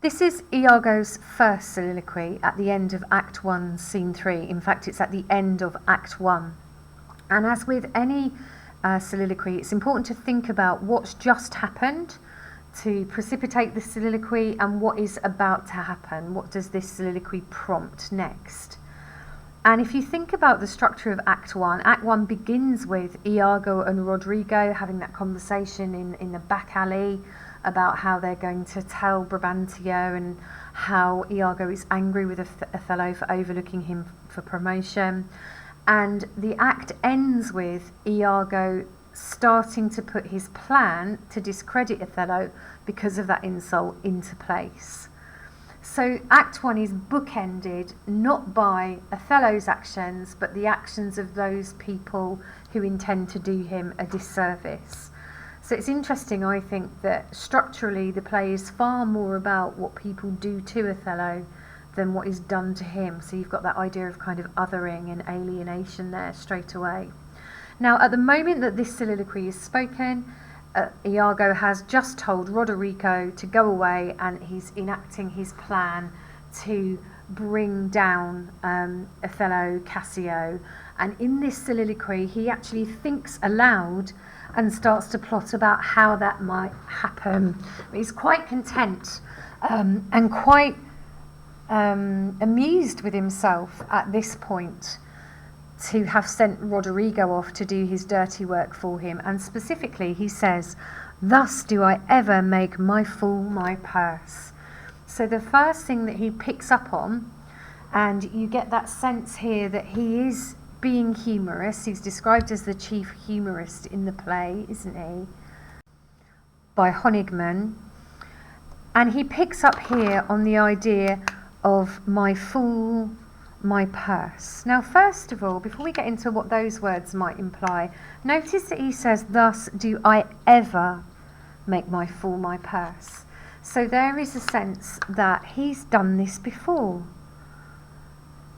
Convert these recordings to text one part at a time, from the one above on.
This is Iago's first soliloquy at the end of Act 1, Scene 3. In fact, it's at the end of Act 1. And as with any soliloquy, it's important to think about what's just happened to precipitate the soliloquy and what is about to happen. What does this soliloquy prompt next? And if you think about the structure of Act 1 begins with Iago and Rodrigo having that conversation in the back alley about how they're going to tell Brabantio and how Iago is angry with Othello for overlooking him for promotion. And the act ends with Iago starting to put his plan to discredit Othello because of that insult into place. So Act 1 is bookended not by Othello's actions, but the actions of those people who intend to do him a disservice. So it's interesting, I think, that structurally the play is far more about what people do to Othello than what is done to him. So you've got that idea of kind of othering and alienation there straight away. Now, at the moment that this soliloquy is spoken, Iago has just told Roderigo to go away, and he's enacting his plan to bring down Othello, Cassio. And in this soliloquy, he actually thinks aloud and starts to plot about how that might happen. He's quite content and quite amused with himself at this point to have sent Roderigo off to do his dirty work for him. And specifically, he says, "Thus do I ever make my fool my purse." So the first thing that he picks up on, and you get that sense here that he is being humorous. He's described as the chief humorist in the play, isn't he? By Honigman. And he picks up here on the idea of my fool, my purse. Now, first of all, before we get into what those words might imply, notice that he says, "Thus do I ever make my fool my purse." So there is a sense that he's done this before.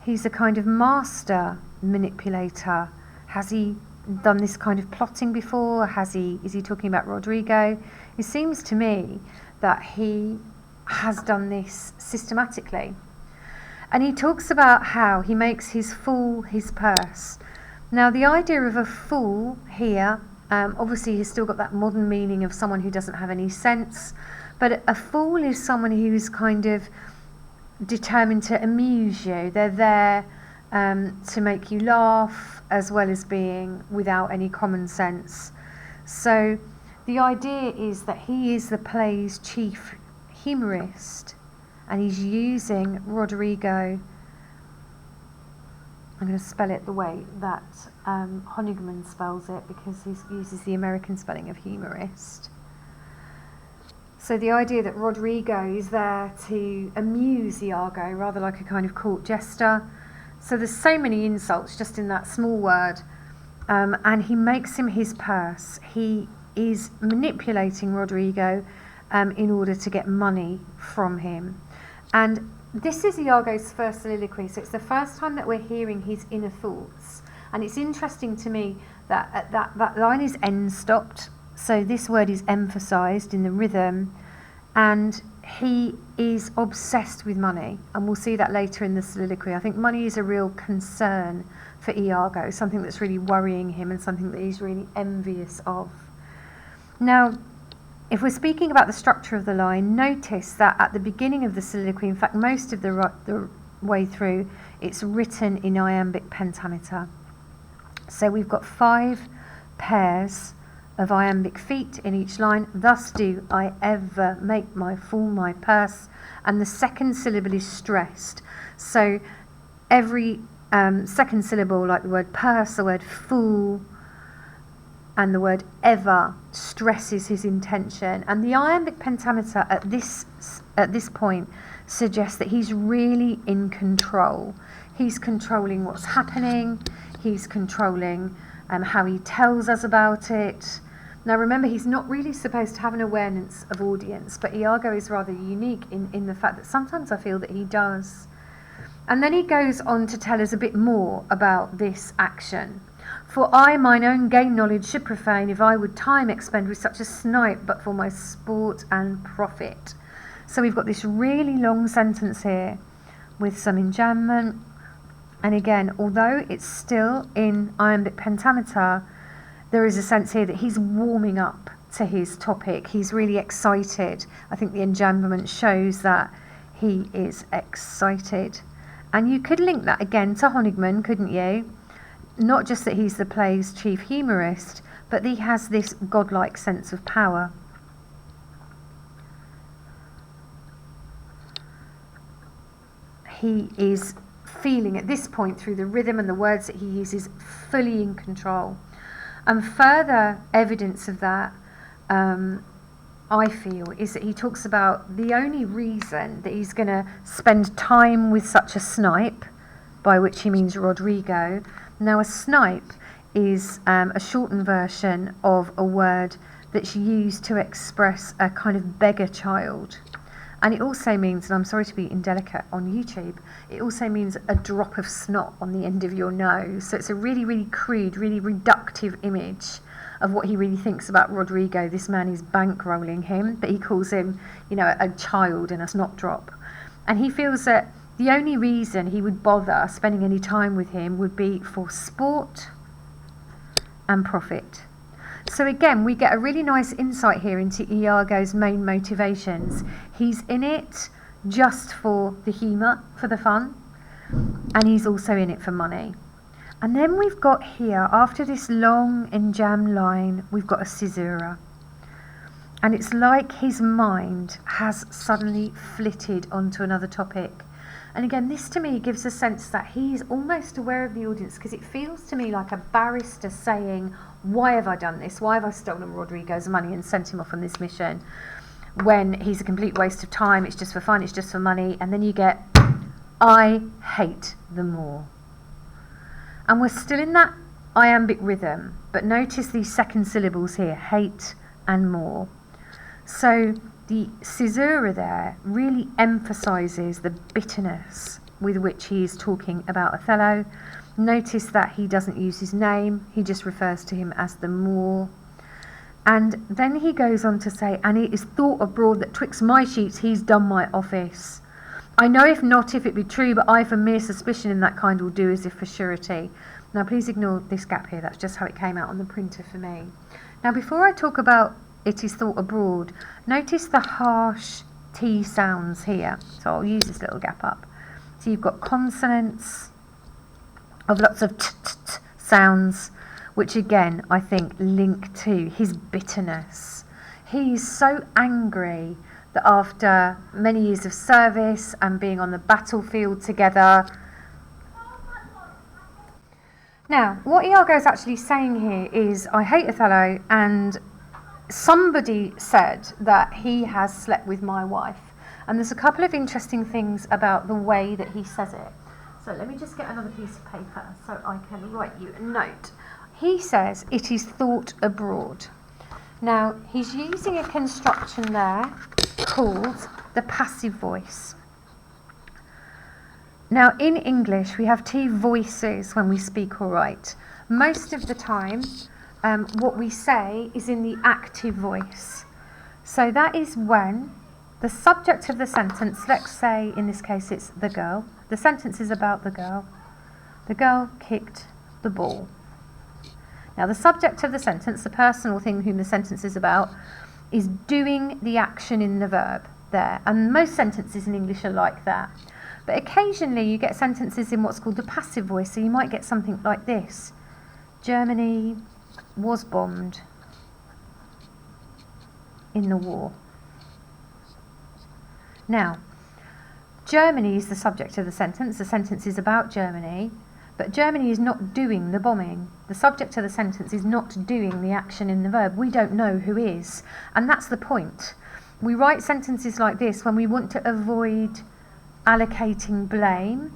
He's a kind of master manipulator. Has he done this kind of plotting before? Is he talking about Rodrigo? It seems to me that he has done this systematically. And he talks about how he makes his fool his purse. Now, the idea of a fool here, obviously he's still got that modern meaning of someone who doesn't have any sense, but a fool is someone who's kind of determined to amuse you. They're there to make you laugh, as well as being without any common sense. So the idea is that he is the play's chief humorist, and he's using Roderigo. I'm going to spell it the way that Honigman spells it, because he uses the American spelling of humorist. So the idea that Roderigo is there to amuse Iago, rather like a kind of court jester. So there's so many insults just in that small word, and he makes him his purse. He is manipulating Roderigo in order to get money from him. And this is Iago's first soliloquy, so it's the first time that we're hearing his inner thoughts. And it's interesting to me that that line is end-stopped, so this word is emphasised in the rhythm, and he is obsessed with money, and we'll see that later in the soliloquy. I think money is a real concern for Iago, something that's really worrying him and something that he's really envious of. Now, if we're speaking about the structure of the line, notice that at the beginning of the soliloquy, in fact most of the way through, it's written in iambic pentameter. So we've got 5 pairs of iambic feet in each line. "Thus do I ever make my fool my purse," and the second syllable is stressed. So every second syllable, like the word purse, the word fool, and the word ever, stresses his intention. And the iambic pentameter at this point suggests that he's really in control. He's controlling what's happening. He's controlling how he tells us about it. Now remember, he's not really supposed to have an awareness of audience, but Iago is rather unique in the fact that sometimes I feel that he does. And then he goes on to tell us a bit more about this action. "For I mine own gain knowledge should profane, if I would time expend with such a snipe, but for my sport and profit." So we've got this really long sentence here with some enjambment. And again, although it's still in iambic pentameter, there is a sense here that he's warming up to his topic. He's really excited. I think the enjambment shows that he is excited. And you could link that again to Honigman, couldn't you? Not just that he's the play's chief humorist, but he has this godlike sense of power. He is feeling at this point, through the rhythm and the words that he uses, fully in control. And further evidence of that, I feel, is that he talks about the only reason that he's going to spend time with such a snipe, by which he means Rodrigo. Now, a snipe is a shortened version of a word that's used to express a kind of beggar child. And it also means, and I'm sorry to be indelicate on YouTube, it also means a drop of snot on the end of your nose. So it's a really, really crude, really reductive image of what he really thinks about Rodrigo. This man is bankrolling him, but he calls him, you know, a child and a snot drop. And he feels that the only reason he would bother spending any time with him would be for sport and profit. So again, we get a really nice insight here into Iago's main motivations. He's in it just for the humour, for the fun, and he's also in it for money. And then we've got here, after this long enjambed line, we've got a caesura. And it's like his mind has suddenly flitted onto another topic. And again, this to me gives a sense that he's almost aware of the audience, because it feels to me like a barrister saying, why have I done this? Why have I stolen Rodrigo's money and sent him off on this mission? When he's a complete waste of time, it's just for fun, it's just for money. And then you get, I hate them more. And we're still in that iambic rhythm, but notice these second syllables here, hate and more. So the caesura there really emphasises the bitterness with which he is talking about Othello. Notice that he doesn't use his name, he just refers to him as the Moor. And then he goes on to say, and it is thought abroad that twixt my sheets he's done my office. I know if not, if it be true, but I for mere suspicion in that kind will do as if for surety. Now please ignore this gap here, that's just how it came out on the printer for me. Now before I talk about it is thought abroad, notice the harsh T sounds here. So I'll use this little gap up. So you've got consonants of lots of t sounds, which again I think link to his bitterness. He's so angry that after many years of service and being on the battlefield together. Now, what Iago is actually saying here is, I hate Othello, and somebody said that he has slept with my wife. And there's a couple of interesting things about the way that he says it. So let me just get another piece of paper so I can write you a note. He says, it is thought abroad. Now, he's using a construction there called the passive voice. Now, in English, we have two voices when we speak or write. Most of the time, what we say is in the active voice. So that is when the subject of the sentence, let's say in this case it's the girl. The sentence is about the girl. The girl kicked the ball. Now, the subject of the sentence, the person or thing whom the sentence is about, is doing the action in the verb there. And most sentences in English are like that. But occasionally you get sentences in what's called the passive voice. So you might get something like this. Germany was bombed in the war. Now, Germany is the subject of the sentence. The sentence is about Germany. But Germany is not doing the bombing. The subject of the sentence is not doing the action in the verb. We don't know who is. And that's the point. We write sentences like this when we want to avoid allocating blame,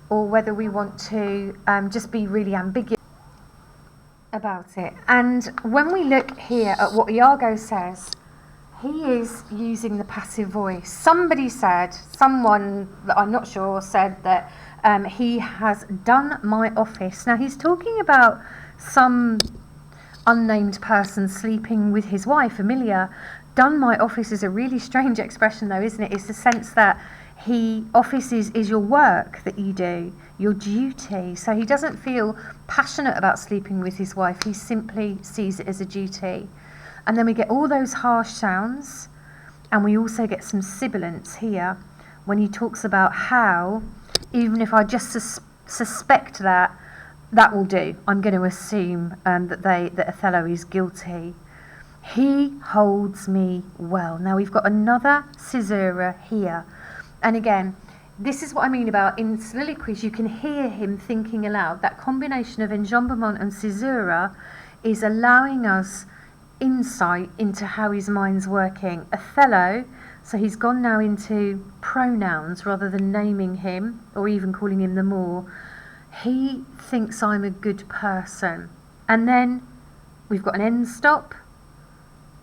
or whether we want to just be really ambiguous about it. And when we look here at what Iago says, he is using the passive voice. Somebody said, someone that I'm not sure said that he has done my office. Now he's talking about some unnamed person sleeping with his wife, Emilia. done my office is a really strange expression though, isn't it? It's the sense that office is your work that you do, your duty. So he doesn't feel passionate about sleeping with his wife. He simply sees it as a duty. And then we get all those harsh sounds, and we also get some sibilance here when he talks about how, even if I just suspect that will do, I'm going to assume that Othello is guilty. He holds me well. Now we've got another caesura here. And again, this is what I mean about in soliloquies, you can hear him thinking aloud. That combination of enjambment and caesura is allowing us insight into how his mind's working. Othello, so he's gone now into pronouns rather than naming him or even calling him the Moor. He thinks I'm a good person. And then we've got an end stop.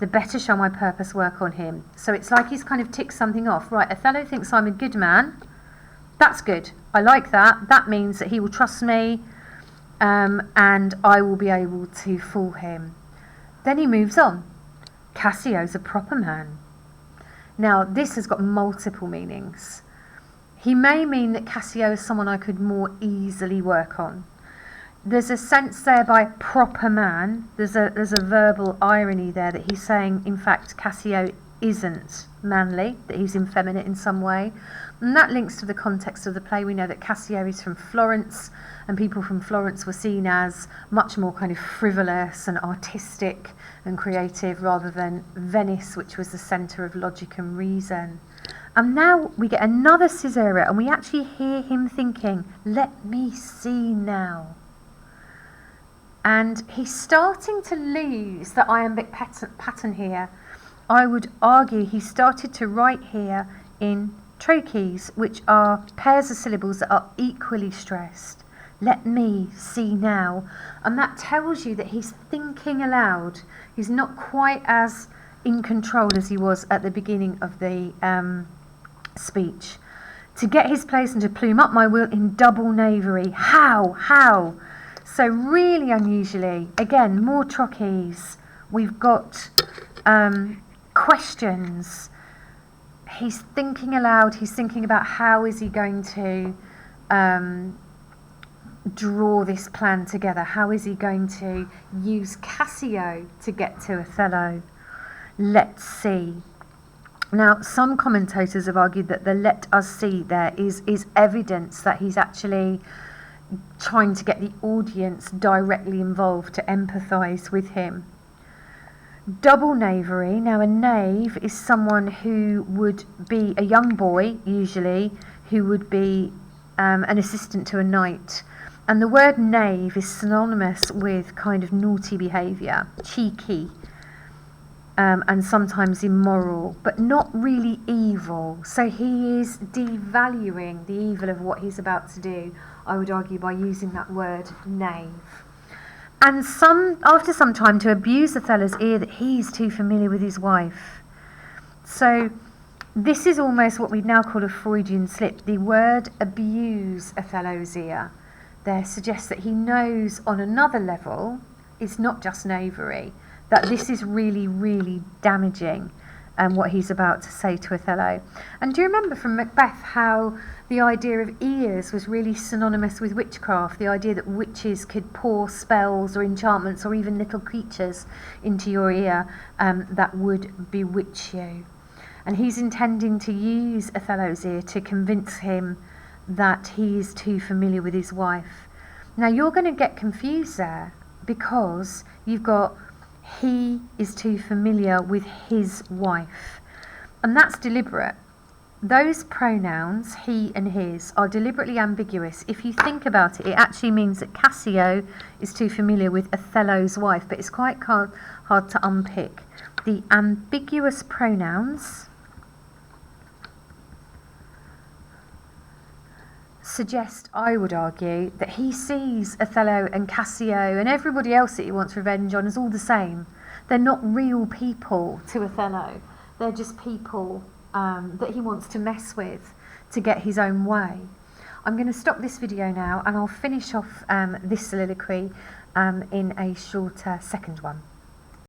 The better shall my purpose work on him. So it's like he's kind of ticked something off. Right, Othello thinks I'm a good man. That's good. I like that. That means that he will trust me, and I will be able to fool him. Then he moves on. Cassio's a proper man. Now, this has got multiple meanings. He may mean that Cassio is someone I could more easily work on. There's a sense there by proper man, there's a verbal irony there that he's saying, in fact, Cassio isn't manly, that he's effeminate in some way. And that links to the context of the play. We know that Cassio is from Florence, and people from Florence were seen as much more kind of frivolous and artistic and creative rather than Venice, which was the centre of logic and reason. And now we get another caesura, and we actually hear him thinking, let me see now. And he's starting to lose the iambic pattern here. I would argue he started to write here in trochees, which are pairs of syllables that are equally stressed. Let me see now. And that tells you that he's thinking aloud. He's not quite as in control as he was at the beginning of the speech. To get his place and to plume up my will in double knavery. How? So really unusually, again, more trochees. We've got questions. He's thinking aloud. He's thinking about how is he going to draw this plan together. How is he going to use Cassio to get to Othello? Let's see. Now, some commentators have argued that the let us see there is evidence that he's actually trying to get the audience directly involved to empathise with him. Double knavery. Now, a knave is someone who would be a young boy, usually, who would be an assistant to a knight. And the word knave is synonymous with kind of naughty behaviour, cheeky, and sometimes immoral, but not really evil. So he is devaluing the evil of what he's about to do, I would argue, by using that word knave. And after some time, to abuse Othello's ear that he's too familiar with his wife. So this is almost what we'd now call a Freudian slip. The word abuse Othello's ear there suggests that he knows on another level, it's not just knavery, that this is really, really damaging, what he's about to say to Othello. And do you remember from Macbeth how the idea of ears was really synonymous with witchcraft, the idea that witches could pour spells or enchantments or even little creatures into your ear that would bewitch you. And he's intending to use Othello's ear to convince him that he is too familiar with his wife. Now you're going to get confused there, because you've got he is too familiar with his wife, and that's deliberate. Those pronouns, he and his, are deliberately ambiguous. If you think about it, it actually means that Cassio is too familiar with Othello's wife, but it's quite hard to unpick. The ambiguous pronouns suggest, I would argue, that he sees Othello and Cassio and everybody else that he wants revenge on as all the same. They're not real people to Othello. They're just people that he wants to mess with to get his own way. I'm going to stop this video now, and I'll finish off this soliloquy in a shorter second one.